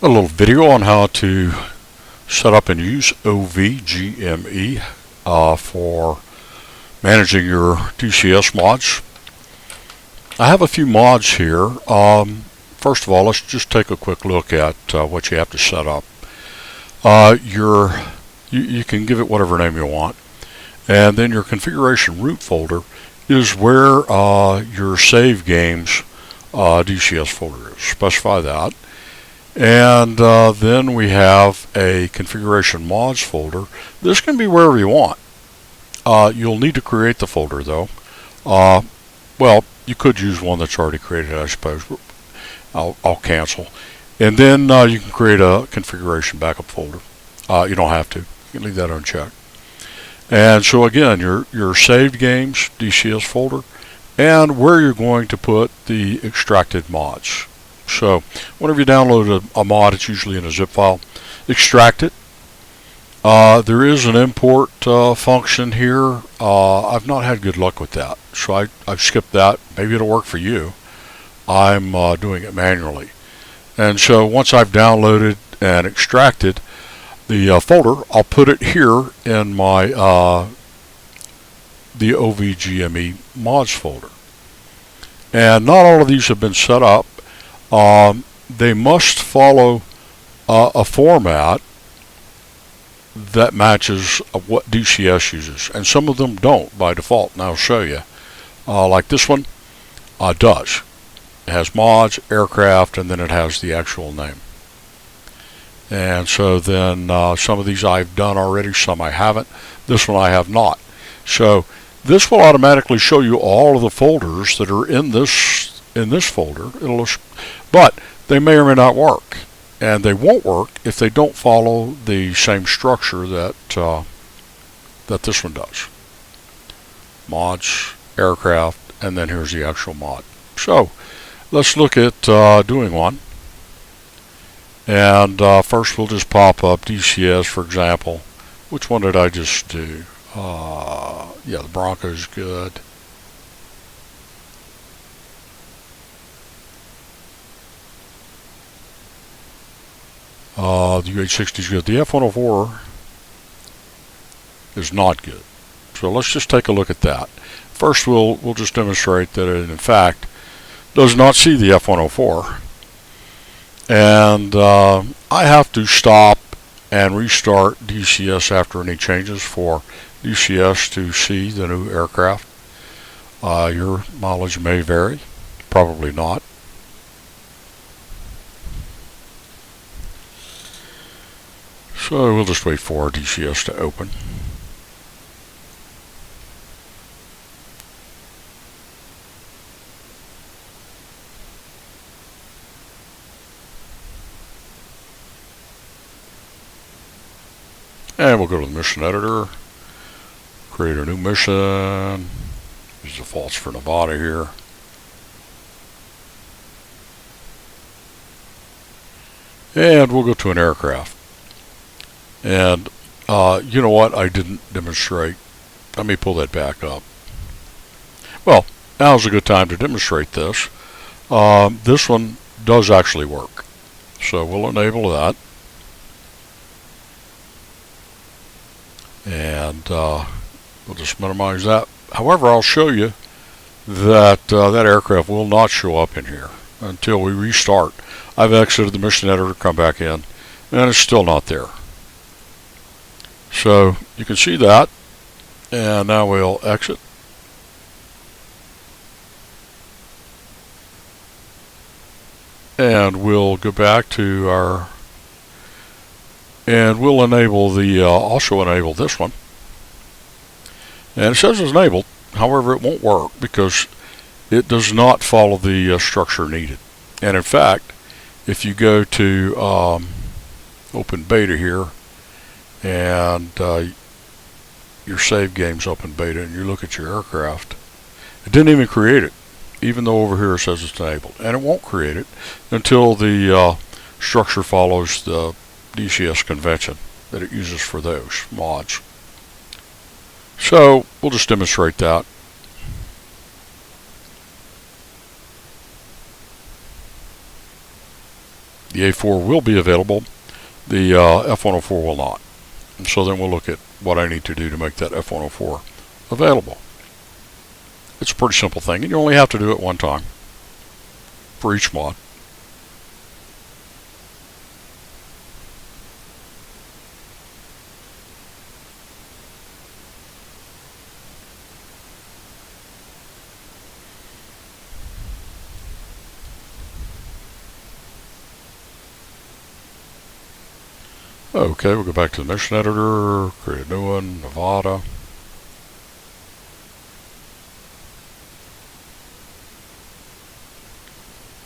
A little video on how to set up and use Ovgme for managing your DCS mods. I have a few mods here. First of all, let's just take a quick look at what you have to set up. You can give it whatever name you want, and then your configuration root folder is where your save games DCS folder is. Specify that. And then we have a configuration mods folder. This can be wherever you want. You'll need to create the folder though. Well, you could use one that's already created, I suppose. I'll cancel. And then you can create a configuration backup folder. You don't have to. You can leave that unchecked. And so again, your saved games DCS folder and where you're going to put the extracted mods. So whenever you download a mod, it's usually in a zip file. Extract it. There is an import function here. I've not had good luck with that, so I've skipped that. Maybe it'll work for you. I'm doing it manually. And so once I've downloaded and extracted the folder, I'll put it here in my the Ovgme mods folder. And not all of these have been set up. They must follow a format that matches what DCS uses, and some of them don't by default, and I'll show you. Like this one does. It has mods, aircraft, and then it has the actual name. And so then some of these I've done already, some I haven't. This one I have not. So this will automatically show you all of the folders that are in this folder. But they may or may not work, and they won't work if they don't follow the same structure that that this one does. Mods, aircraft, and then here's the actual mod. So let's look at doing one. And first we'll just pop up DCS, for example. Which one did I just do? Yeah, the Bronco's good. The UH-60 is good. The F-104 is not good. So let's just take a look at that. First, we'll just demonstrate that it, in fact, does not see the F-104. And I have to stop and restart DCS after any changes for DCS to see the new aircraft. Your mileage may vary. Probably not. So we'll just wait for our DCS to open. And we'll go to the mission editor, create a new mission. Use the defaults for Nevada here. And we'll go to an aircraft. And you know what? I didn't demonstrate. Let me pull that back up. Well, now's a good time to demonstrate this. This one does actually work. So we'll enable that. And we'll just minimize that. However, I'll show you that that aircraft will not show up in here until we restart. I've exited the mission editor, come back in, and it's still not there. So you can see that, and now we'll exit. And we'll go back to our, and we'll enable the, also enable this one. And it says it's enabled, however it won't work because it does not follow the structure needed. And in fact, if you go to open beta here, and your save game's open beta, and you look at your aircraft, it didn't even create it, even though over here it says it's enabled. And it won't create it until the structure follows the DCS convention that it uses for those mods. So we'll just demonstrate that. The A4 will be available. The F104 will not. And so then we'll look at what I need to do to make that F104 available. It's a pretty simple thing, and you only have to do it one time for each mod. Okay, we'll go back to the mission editor, create a new one, Nevada.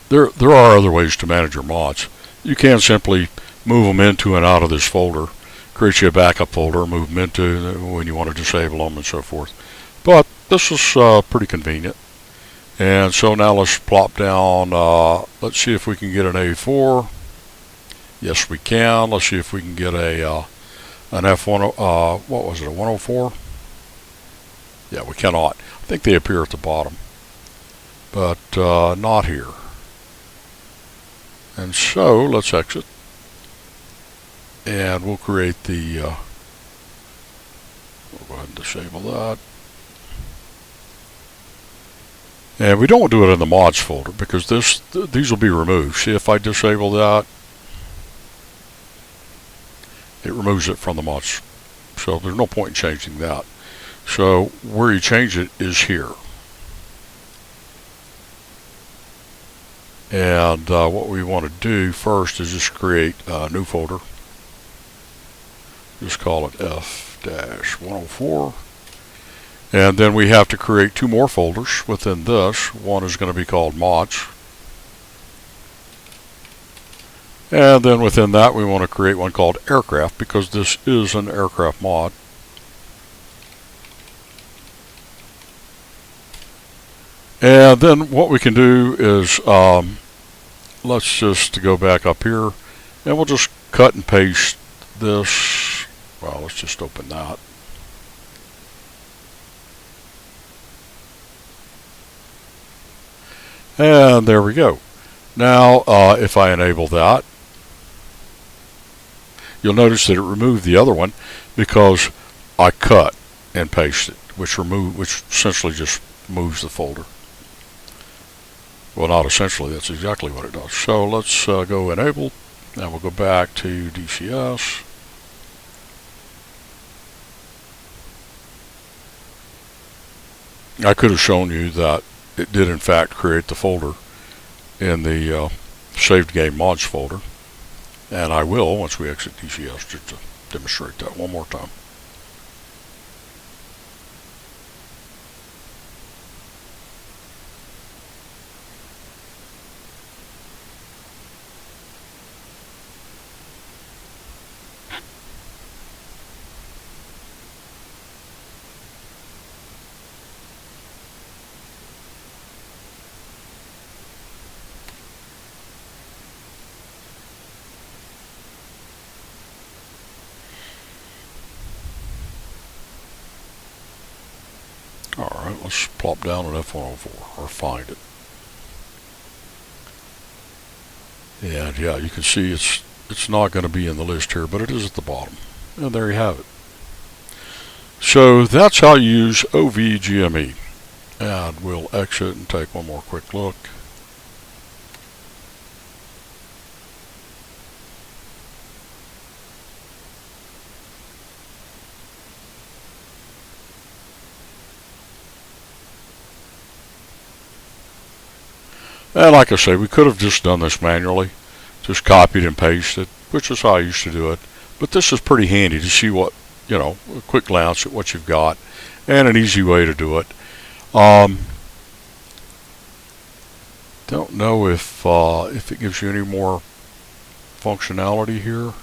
There are other ways to manage your mods. You can simply move them into and out of this folder, create you a backup folder, move them into when you want to disable them and so forth. But this is pretty convenient. And so now let's plop down, let's see if we can get an A4. Yes, we can. Let's see if we can get an F1, what was it, a 104? Yeah, we cannot. I think they appear at the bottom, but not here. And so let's exit, and we'll create the, we'll go ahead and disable that. And we don't do it in the mods folder because these will be removed. See, if I disable that, it removes it from the mods. So there's no point in changing that. So where you change it is here. And what we want to do first is just create a new folder. Just call it F-104. And then we have to create two more folders within this. One is going to be called mods. And then within that we want to create one called aircraft because this is an aircraft mod. And then what we can do is let's just go back up here and we'll just cut and paste this. Well, let's just open that. And there we go. Now if I enable that, you'll notice that it removed the other one because I cut and pasted, which essentially just moves the folder. Well, not essentially, that's exactly what it does. So let's go enable, and we'll go back to DCS. I could have shown you that it did in fact create the folder in the saved game mods folder. And I will once we exit DCS just to demonstrate that one more time. Alright, let's plop down an F104, or find it. And yeah, you can see it's not going to be in the list here, but it is at the bottom. And there you have it. So that's how you use Ovgme. And we'll exit and take one more quick look. And like I say, we could have just done this manually, just copied and pasted, which is how I used to do it. But this is pretty handy to see what, a quick glance at what you've got, and an easy way to do it. Don't know if it gives you any more functionality here.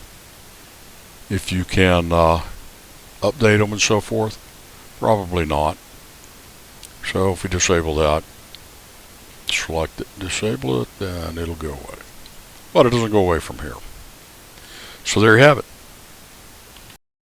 If you can update them and so forth, probably not. So if we disable that, select it, disable it, and it'll go away. But it doesn't go away from here. So there you have it.